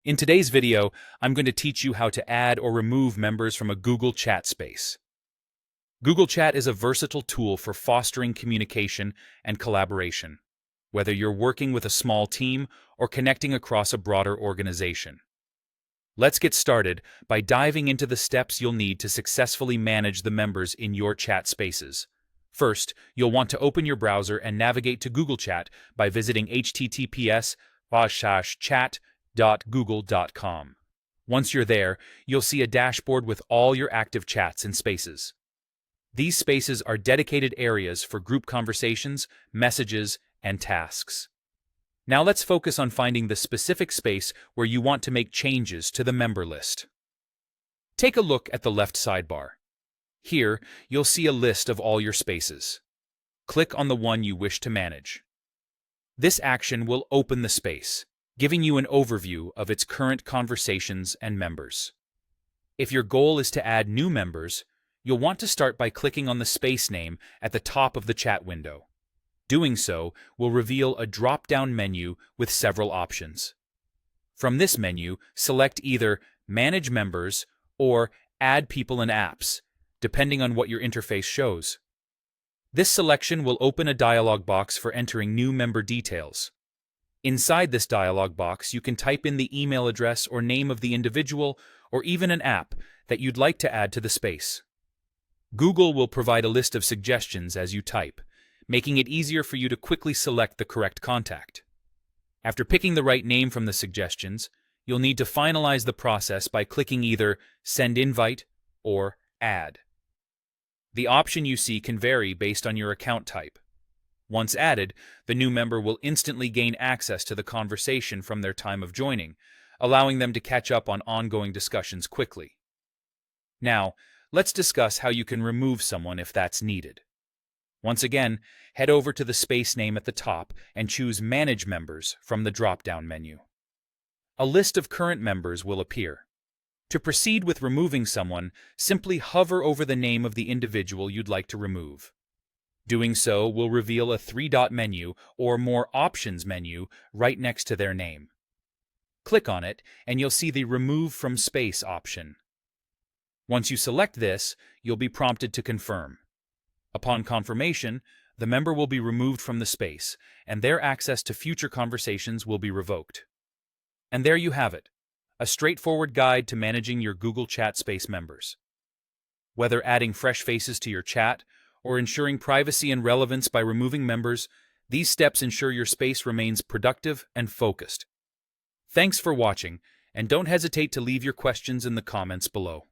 In today's video, I'm going to teach you how to add or remove members from a Google Chat space. Google Chat is a versatile tool for fostering communication and collaboration, whether you're working with a small team or connecting across a broader organization. Let's get started by diving into the steps you'll need to successfully manage the members in your chat spaces. First, you'll want to open your browser and navigate to Google Chat by visiting https://chat.google.com. Once you're there, you'll see a dashboard with all your active chats and spaces. These spaces are dedicated areas for group conversations, messages, and tasks. Now let's focus on finding the specific space where you want to make changes to the member list. Take a look at the left sidebar. Here, you'll see a list of all your spaces. Click on the one you wish to manage. This action will open the space, giving you an overview of its current conversations and members. If your goal is to add new members, you'll want to start by clicking on the space name at the top of the chat window. Doing so will reveal a drop-down menu with several options. From this menu, select either Manage Members or Add People and Apps, depending on what your interface shows. This selection will open a dialog box for entering new member details. Inside this dialog box, you can type in the email address or name of the individual or even an app that you'd like to add to the space. Google will provide a list of suggestions as you type, making it easier for you to quickly select the correct contact. After picking the right name from the suggestions, you'll need to finalize the process by clicking either Send Invite or Add. The option you see can vary based on your account type. Once added, the new member will instantly gain access to the conversation from their time of joining, allowing them to catch up on ongoing discussions quickly. Now, let's discuss how you can remove someone if that's needed. Once again, head over to the space name at the top and choose Manage Members from the drop-down menu. A list of current members will appear. To proceed with removing someone, simply hover over the name of the individual you'd like to remove. Doing so will reveal a three-dot menu or More Options menu right next to their name. Click on it and you'll see the Remove from Space option. Once you select this, you'll be prompted to confirm. Upon confirmation, the member will be removed from the space, and their access to future conversations will be revoked. And there you have it, a straightforward guide to managing your Google Chat space members. Whether adding fresh faces to your chat or ensuring privacy and relevance by removing members, these steps ensure your space remains productive and focused. Thanks for watching, and don't hesitate to leave your questions in the comments below.